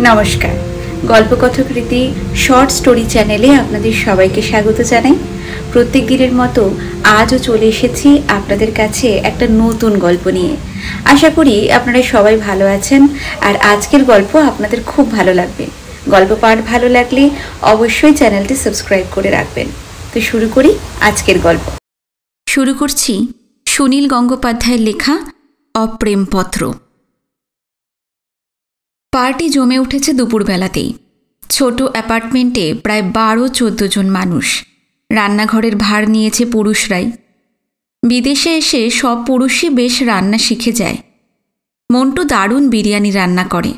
নমস্কার, গল্পকথকৃতি short story চ্যানেলে আপনাদের সবাইকে স্বাগত জানাই। প্রত্যেক দিনের মতো আজও চলে এসেছি আপনাদের কাছে একটা নতুন গল্প নিয়ে। আশা করি আপনারা সবাই ভালো আছেন আর আজকের গল্প আপনাদের খুব ভালো লাগবে। গল্প পাঠ ভালো লাগলে অবশ্যই চ্যানেলটি সাবস্ক্রাইব করে রাখবেন। তো শুরু করি আজকের গল্প। শুরু করছি সুনীল গঙ্গোপাধ্যায়ের লেখা অপ্রেমপত্র। পার্টি জমে উঠেছে দুপুরবেলাতেই। ছোট অ্যাপার্টমেন্টে প্রায় 12-14 জন মানুষ। রান্নাঘরের ভার নিয়েছে পুরুষরাই। বিদেশে এসে সব পুরুষই বেশ রান্না শিখে যায়। মন্টু দারুণ বিরিয়ানি রান্না করে।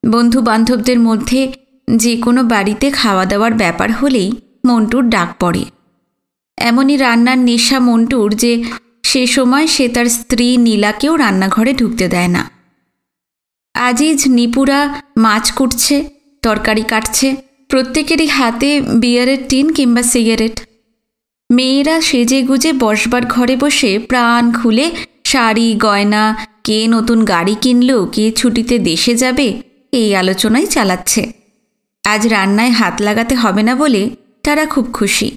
বন্ধু বান্ধবদের মধ্যে যে কোনো বাড়িতে খাওয়া দাওয়ার ব্যাপার হলেই মন্টুর ডাক পড়ে। এমনই রান্নার নেশা মন্টুর যে সে সময় সে তার স্ত্রী নীলাকেও রান্নাঘরে ঢুকতে দেয় না। আজিজ নিপুরা মাছ কুটছে, তরকারি কাটছে, প্রত্যেকেরই হাতে বিয়ারের টিন কিংবা সিগারেট। মেয়েরা সেজে গুজে বসবার ঘরে বসে প্রাণ খুলে শাড়ি গয়না, কে নতুন গাড়ি কিনলো, কে ছুটিতে দেশে যাবে, এই আলোচনাই চালাচ্ছে। আজ রান্নায় হাত লাগাতে হবে না বলে তারা খুব খুশি।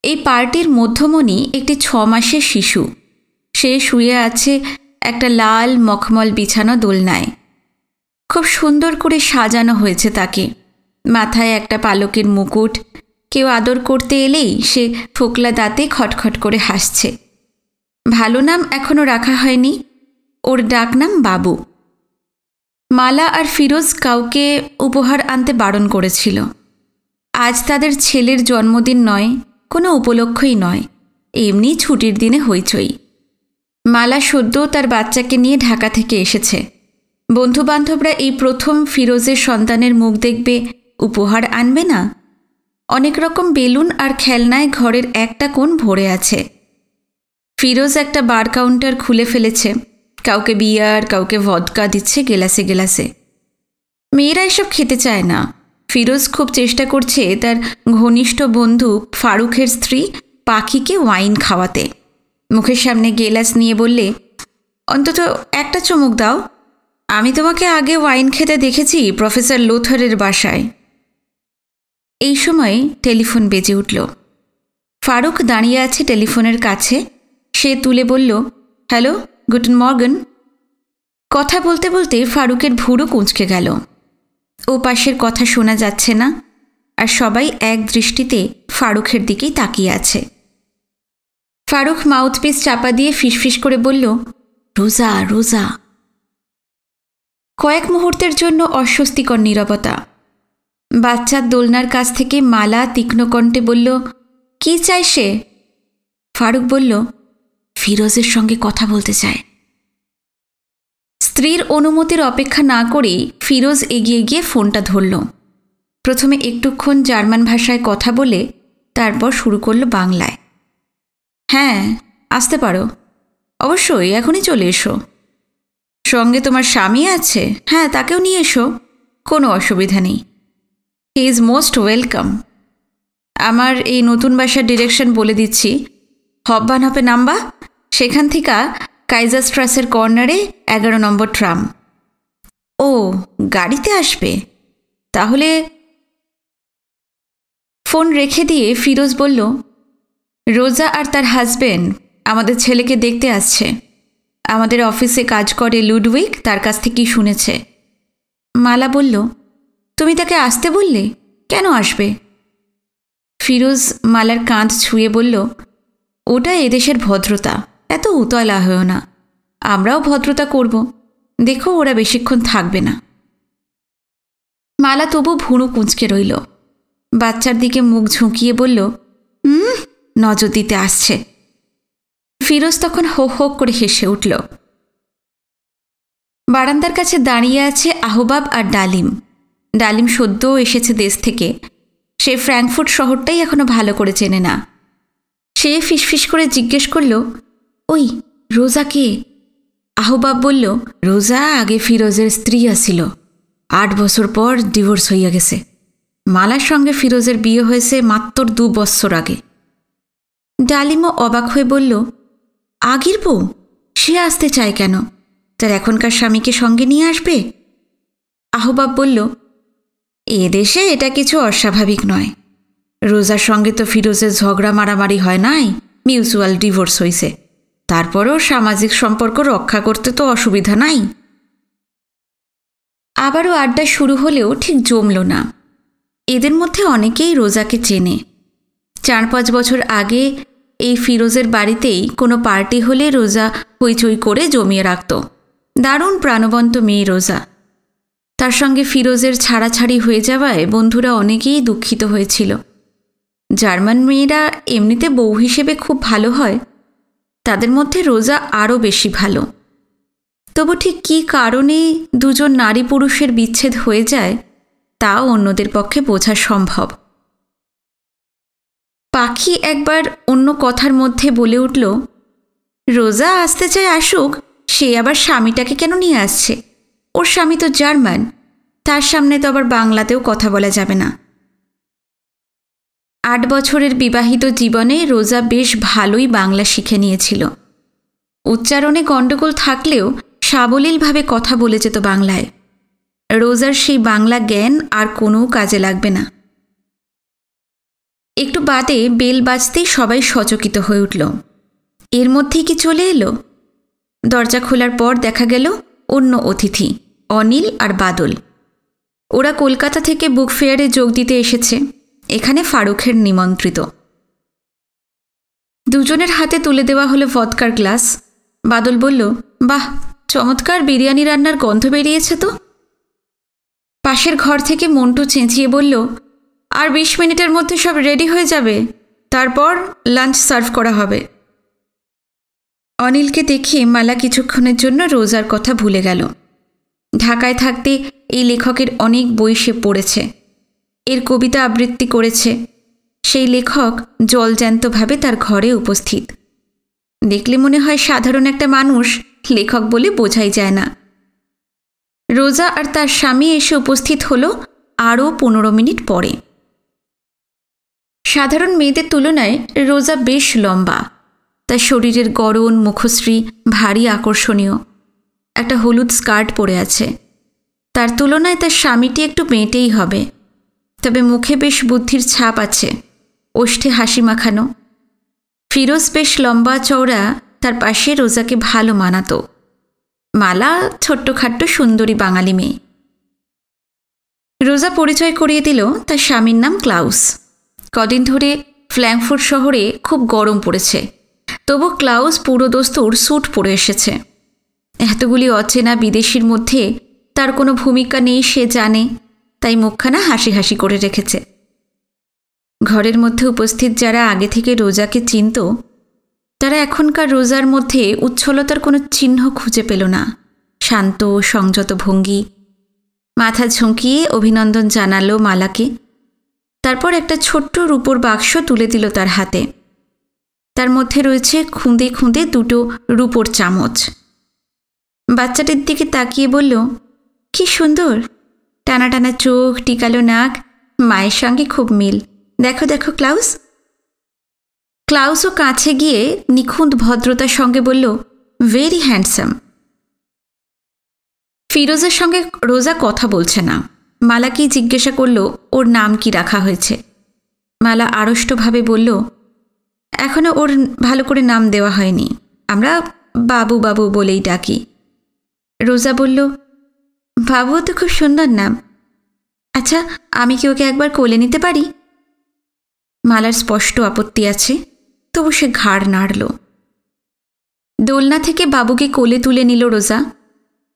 এই পার্টির মধ্যমণি একটি 6 মাসের শিশু। সে শুয়ে আছে একটা লাল মখমল বিছানো দোলনায়। খুব সুন্দর করে সাজানো হয়েছে তাকে। মাথায় একটা পালকের মুকুট। কেউ আদর করতে এলেই সে ফোকলা দাঁতে খটখট করে হাসছে। ভালো নাম এখনও রাখা হয়নি, ওর ডাক নাম বাবু। মালা আর ফিরোজ কাউকে উপহার আনতে বারণ করেছিল। আজ তাদের ছেলের জন্মদিন নয়, কোনো উপলক্ষই নয়, এমনি ছুটির দিনে হইচই। মালা সদ্য তার বাচ্চাকে নিয়ে ঢাকা থেকে এসেছে। বন্ধুবান্ধবরা এই প্রথম ফিরোজের সন্তানের মুখ দেখবে, উপহার আনবে না? অনেক রকম বেলুন আর খেলনায় ঘরের একটা কোণ ভরে আছে। ফিরোজ একটা বার কাউন্টার খুলে ফেলেছে। কাউকে বিয়ার, কাউকে ভদকা দিচ্ছে গেলাসে গেলাসে। মেয়েরা এসব খেতে চায় না। ফিরোজ খুব চেষ্টা করছে তার ঘনিষ্ঠ বন্ধু ফারুকের স্ত্রী পাখিকে ওয়াইন খাওয়াতে। মুখের সামনে গেলাস নিয়ে বললে, অন্তত একটা চুমুক দাও। আমি তোমাকে আগে ওয়াইন খেতে দেখেছি প্রফেসর লোথারের বাসায়। এই সময় টেলিফোন বেজে উঠল। ফারুক দাঁড়িয়ে আছে টেলিফোনের কাছে। সে তুলে বলল, হ্যালো, গুডন মর্গন। কথা বলতে বলতে ফারুকের ভুরু কুঁচকে গেল। ও পাশের কথা শোনা যাচ্ছে না, আর সবাই এক দৃষ্টিতে ফারুকের দিকেই তাকিয়ে আছে। ফারুক মাউথপিস চাপা দিয়ে ফিসফিস করে বলল, রোজা রোজা। কয়েক মুহূর্তের জন্য অস্বস্তিকর নীরবতা। বাচ্চার দোলনার কাছ থেকে মালা তীক্ষ্ণ কণ্ঠে বলল, কি চাই সে? ফারুক বলল, ফিরোজের সঙ্গে কথা বলতে চায়। স্ত্রীর অনুমতির অপেক্ষা না করেই ফিরোজ এগিয়ে গিয়ে ফোনটা ধরল। প্রথমে একটুক্ষণ জার্মান ভাষায় কথা বলে তারপর শুরু করল বাংলায়। হ্যাঁ, আসতে পারো। অবশ্যই, এখনই চলে এসো। সঙ্গে তোমার স্বামী আছে? হ্যাঁ, তাকেও নিয়ে এসো, কোনো অসুবিধা নেই। He is most welcome. আমার এই নতুন বাসার ডিরেকশন বলে দিচ্ছি। হপবানহপে নামবা, সেখান থেকে কাইজারস্ট্রাসের কর্নারে 11 নম্বর ট্রাম। ও, গাড়িতে আসবে? তাহলে। ফোন রেখে দিয়ে ফিরোজ বলল, রোজা আর তার হাজব্যান্ড আমাদের ছেলেকে দেখতে আসছে। আমাদের অফিসে কাজ করে লুডউইক, তার কাছ থেকেই শুনেছে। মালা বলল, তুমি তাকে আসতে বললে? কেন আসবে? ফিরোজ মালার কাঁধ ছুঁয়ে বলল, ওটা এদেশের ভদ্রতা, এত উতলা হয়েও না। আমরাও ভদ্রতা করব, দেখো ওরা বেশিক্ষণ থাকবে না। মালা তবু ভুরু কুঁচকে রইল। বাচ্চার দিকে মুখ ঝুঁকিয়ে বলল, নজর দিতে আসছে। ফিরোজ তখন হো হো করে হেসে উঠল। বারান্দার কাছে দাঁড়িয়ে আছে আহবাব আর ডালিম। ডালিম সদ্য এসেছে দেশ থেকে। সে ফ্র্যাঙ্কফুর্ট শহরটাই এখনো ভালো করে চেনে না। সে ফিসফিস করে জিজ্ঞেস করল, ওই রোজা কে? আহবাব বলল, রোজা আগে ফিরোজের স্ত্রী আসিল, 8 বছর পর ডিভোর্স হইয়া গেছে। মালার সঙ্গে ফিরোজের বিয়ে হয়েছে মাত্র 2 বছর আগে। ডালিমও অবাক হয়ে বলল, আগের বউ? সে আসতে চায় কেন? তার এখনকার স্বামীকে সঙ্গে নিয়ে আসবে? আহবাব বলল, এদেশে এটা কিছু অস্বাভাবিক নয়। রোজার সঙ্গে তো ফিরোজের ঝগড়া মারামারি হয় নাই, মিউচুয়াল ডিভোর্স হইছে। তারপরেও সামাজিক সম্পর্ক রক্ষা করতে তো অসুবিধা নাই। আবারও আড্ডা শুরু হলেও ঠিক জমল না। এদের মধ্যে অনেকেই রোজাকে চেনে। 4-5 বছর আগে এই ফিরোজের বাড়িতেই কোনো পার্টি হলে রোজা হইচই করে জমিয়ে রাখত। দারুণ প্রাণবন্ত মেয়ে রোজা। তার সঙ্গে ফিরোজের ছাড়াছাড়ি হয়ে যাওয়ায় বন্ধুরা অনেকেই দুঃখিত হয়েছিল। জার্মান মেয়েরা এমনিতে বউ হিসেবে খুব ভালো হয়, তাদের মধ্যে রোজা আরও বেশি ভালো। তবু ঠিক কী কারণে দুজন নারী পুরুষের বিচ্ছেদ হয়ে যায় তাও অন্যদের পক্ষে বোঝা সম্ভব। পাখি একবার অন্য কথার মধ্যে বলে উঠল, রোজা আসতে চায় আসুক, সে আবার স্বামীটাকে কেন নিয়ে আসছে? ওর স্বামী তো জার্মান, তার সামনে তো আবার বাংলাতেও কথা বলা যাবে না। 8 বছরের বিবাহিত জীবনে রোজা বেশ ভালোই বাংলা শিখে নিয়েছিল। উচ্চারণে গণ্ডগোল থাকলেও সাবলীলভাবে কথা বলে যেত বাংলায়। রোজার সেই বাংলা জ্ঞান আর কোনো কাজে লাগবে না। একটু বাদে বেল বাজতেই সবাই সচকিত হয়ে উঠল। এর মধ্যেই কি চলে এলো? দরজা খোলার পর দেখা গেল অন্য অতিথি, অনিল আর বাদল। ওরা কলকাতা থেকে বুক ফেয়ারে যোগ দিতে এসেছে, এখানে ফারুখের নিমন্ত্রিত। দুজনের হাতে তুলে দেওয়া হলো ভদকার গ্লাস। বাদল বলল, বাহ, চমৎকার বিরিয়ানি রান্নার গন্ধ বেরিয়েছে তো। পাশের ঘর থেকে মন্টু চেঁচিয়ে বলল, আর 20 মিনিটের মধ্যে সব রেডি হয়ে যাবে, তারপর লাঞ্চ সার্ভ করা হবে। অনিলকে দেখে মালা কিছুক্ষণের জন্য রোজার কথা ভুলে গেল। ঢাকায় থাকতে এই লেখকের অনেক বই সে পড়েছে, এর কবিতা আবৃত্তি করেছে। সেই লেখক জলজ্যান্তভাবে তার ঘরে উপস্থিত। দেখলে মনে হয় সাধারণ একটা মানুষ, লেখক বলে বোঝাই যায় না। রোজা আর তার স্বামী এসে উপস্থিত হলো আরও 15 মিনিট পরে। সাধারণ মেয়েদের তুলনায় রোজা বেশ লম্বা, তার শরীরের গড়ন, মুখশ্রী ভারী আকর্ষণীয়। একটা হলুদ স্কার্ট পরে আছে। তার তুলনায় তার স্বামীটি একটু মেয়েটেই হবে, তবে মুখে বেশ বুদ্ধির ছাপ আছে, ওষ্ঠে হাসি মাখানো। ফিরোজ বেশ লম্বা চওড়া, তার পাশে রোজাকে ভালো মানাতো। মালা ছোট্টখাট্ট সুন্দরী বাঙালি মেয়ে। রোজা পরিচয় করিয়ে দিল তার স্বামীর নাম ক্লাউস। কদিন ধরে ফ্র্যাঙ্কফুর্ট শহরে খুব গরম পড়েছে, তবু ক্লাউস পুরো দস্তুর স্যুট পরে এসেছে। এতগুলি অচেনা বিদেশির মধ্যে তার কোনো ভূমিকা নেই সে জানে, তাই মুখখানা হাসি হাসি করে রেখেছে। ঘরের মধ্যে উপস্থিত যারা আগে থেকে রোজাকে চিনত, তারা এখনকার রোজার মধ্যে উচ্ছলতার কোনো চিহ্ন খুঁজে পেল না। শান্ত সংযত ভঙ্গি, মাথা ঝুঁকিয়ে অভিনন্দন জানালো মালাকে। তারপর একটা ছোট্ট রূপোর বাক্স তুলে দিল তার হাতে। তার মধ্যে রয়েছে খুঁদে খুঁদে 2টো রূপোর চামচ। বাচ্চাটির দিকে তাকিয়ে বলল, কি সুন্দর, টানা টানা চোখ, টিকালো নাক, মায়ের সঙ্গে খুব মিল। দেখো দেখো ক্লাউস। ক্লাউসও কাছে গিয়ে নিখুঁত ভদ্রতার সঙ্গে বলল, ভেরি হ্যান্ডসাম। ফিরোজের সঙ্গে রোজা কথা বলছে না। মালাকেই জিজ্ঞাসা করল ওর নাম কি রাখা হয়েছে। মালা আড়ষ্টভাবে বলল, এখনও ওর ভালো করে নাম দেওয়া হয়নি, আমরা বাবু বাবু বলেই ডাকি। রোজা বলল, বাবুও তো খুব সুন্দর নাম। আচ্ছা, আমি কি ওকে একবার কোলে নিতে পারি? মালার স্পষ্ট আপত্তি আছে, তবু সে ঘাড় নাড়ল। দোলনা থেকে বাবুকে কোলে তুলে নিল রোজা।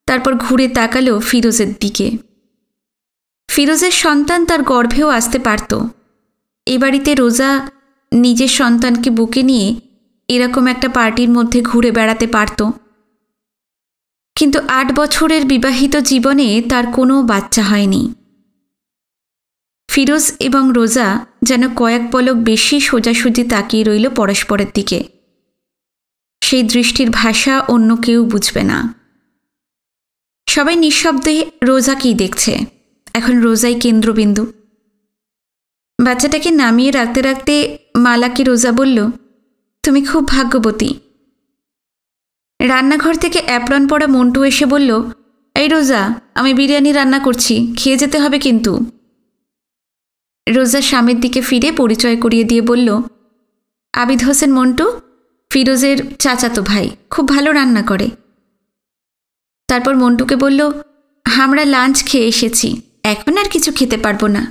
তারপর ঘুরে তাকালো ফিরোজের দিকে। ফিরোজের সন্তান তার গর্ভেও আসতে পারত। এ বাড়িতে রোজা নিজের সন্তানকে বুকে নিয়ে এরকম একটা পার্টির মধ্যে ঘুরে বেড়াতে পারত। কিন্তু 8 বছরের বিবাহিত জীবনে তার কোনো বাচ্চা হয়নি। ফিরোজ এবং রোজা যেন কয়েক পলক বেশি সোজাসুজি তাকিয়ে রইল পরস্পরের দিকে। সেই দৃষ্টির ভাষা অন্য কেউ বুঝবে না। সবাই নিঃশব্দে রোজাকেই দেখছে। এখন রোজাই কেন্দ্রবিন্দু। বাচ্চাটাকে নামিয়ে রাখতে রাখতে মালাকে রোজা বলল, তুমি খুব ভাগ্যবতী। রান্নাঘর থেকে অ্যাপ্রন পরা মন্টু এসে বলল, এই রোজা, আমি বিরিয়ানি রান্না করছি, খেয়ে যেতে হবে কিন্তু। রোজা স্বামীর দিকে ফিরে পরিচয় করিয়ে দিয়ে বলল, আবিদ হোসেন মন্টু, ফিরোজের চাচাতো ভাই, খুব ভালো রান্না করে। তারপর মন্টুকে বলল, আমরা লাঞ্চ খেয়ে এসেছি, এখন আর কিছু খেতে পারবো না।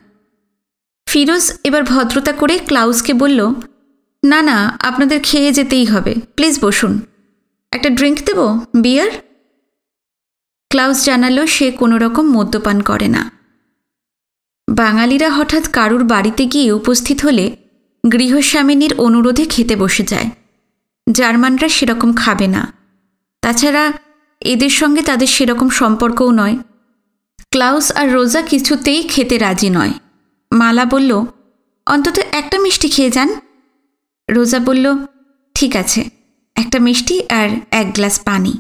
ফিরোজ এবার ভদ্রতা করে ক্লাউসকে বলল, না না, আপনাদের খেয়ে যেতেই হবে, প্লিজ বসুন, একটা ড্রিঙ্ক দেব, বিয়ার? ক্লাউস জানালো সে কোনো রকম মদ্যপান করে না। বাঙালিরা হঠাৎ কারুর বাড়িতে গিয়ে উপস্থিত হলে গৃহস্বামিনীর অনুরোধে খেতে বসে যায়। জার্মানরা সেরকম খাবে না, তাছাড়া এদের সঙ্গে তাদের সেরকম সম্পর্কও নয়। ক্লাউস আর রোজা কিছুতেই খেতে রাজি নয়। মালা বলল, অন্তত একটা মিষ্টি খেয়ে যান। রোজা বলল, ঠিক আছে, একটা মিষ্টি আর 1 গ্লাস পানি।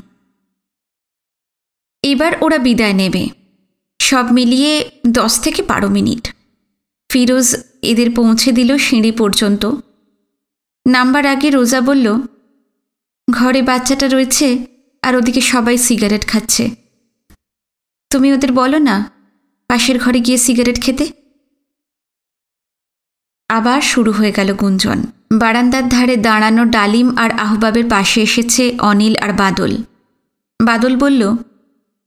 এবার ওরা বিদায় নেবে। সব মিলিয়ে 10 থেকে 12 মিনিট। ফিরোজ এদের পৌঁছে দিল সিঁড়ি পর্যন্ত। নামবার আগে রোজা বলল, ঘরে বাচ্চাটা রয়েছে আর ওদিকে সবাই সিগারেট খাচ্ছে, তুমি ওদের বলো না পাশের ঘরে গিয়ে সিগারেট খেতে। আবার শুরু হয়ে গেল গুঞ্জন। বারান্দার ধারে দাঁড়ানো ডালিম আর আহবাবের পাশে এসেছে অনিল আর বাদল। বাদল বলল,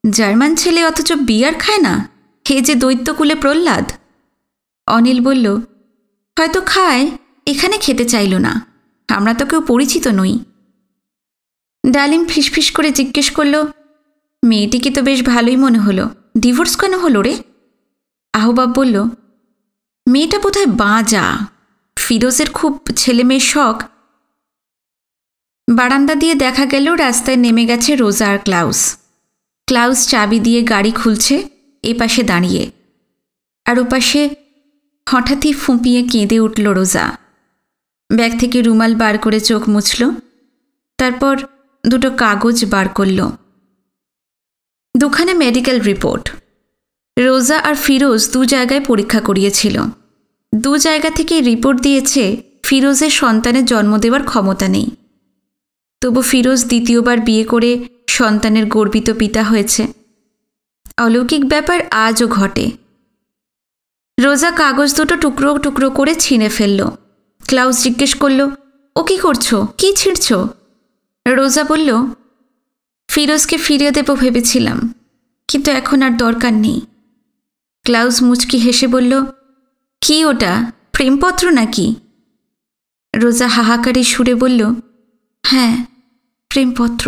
জার্মান ছেলে অথচ বিয়ার খায় না, হে যে দৈত্যকুলে প্রহ্লাদ। অনিল বলল, হয়তো খায়, এখানে খেতে চাইল না, আমরা তো কেউ পরিচিত নই। ডালিম ফিসফিস করে জিজ্ঞেস করল, মেয়েটিকে তো বেশ ভালোই মনে হলো, ডিভোর্স কেন হলো রে? আহবাব বলল, মেয়েটা বোধহয় বাঁজা, ফিরোজের খুব ছেলে মেয়ের শখ। বারান্দা দিয়ে দেখা গেল রাস্তায় নেমে গেছে রোজা আর ক্লাউস। ক্লাউস চাবি দিয়ে গাড়ি খুলছে, এপাশে দাঁড়িয়ে, আর ওপাশে হঠাৎই ফুঁপিয়ে কেঁদে উঠল রোজা। ব্যাগ থেকে রুমাল বার করে চোখ মুছল, তারপর 2টো কাগজ বার করল। দুখানে মেডিকেল রিপোর্ট। রোজা আর ফিরোজ 2 জায়গায় পরীক্ষা করিয়েছিল। 2 জায়গা থেকে রিপোর্ট দিয়েছে ফিরোজের সন্তানের জন্ম দেওয়ার ক্ষমতা নেই। তবু ফিরোজ দ্বিতীয়বার বিয়ে করে সন্তানের গর্বিত পিতা হয়েছে। অলৌকিক ব্যাপার আজও ঘটে। রোজা কাগজ 2টো টুকরো টুকরো করে ছিঁড়ে ফেলল। ক্লাউস জিজ্ঞেস করল, ও কি করছো, কি ছিঁড়ছ? রোজা বলল, ফিরোজকে ফিরিয়ে দেব ভেবেছিলাম, কিন্তু এখন আর দরকার নেই। ক্লাউস মুচকি হেসে বলল, কি ওটা, প্রেমপত্র নাকি? রোজা হাহাকারে সুরে বলল, হ্যাঁ, প্রেমপত্র।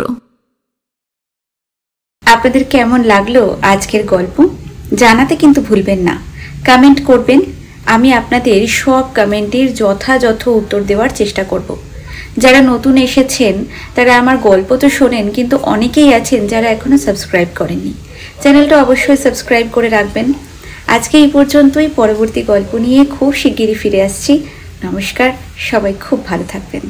আপনাদের কেমন লাগলো আজকের গল্প জানাতে কিন্তু ভুলবেন না, কমেন্ট করবেন। আমি আপনাদের সব কমেন্টের যথাযথ উত্তর দেওয়ার চেষ্টা করব। যারা নতুন এসেছেন তারা আমার গল্প তো শোনেন, কিন্তু অনেকেই আছেন যারা এখনো সাবস্ক্রাইব করেননি। চ্যানেলটা অবশ্যই সাবস্ক্রাইব করে রাখবেন। আজকে এই পর্যন্তই, পরবর্তী গল্প নিয়ে খুব শিগগিরই ফিরে আসছি। নমস্কার, সবাই খুব ভালো থাকবেন।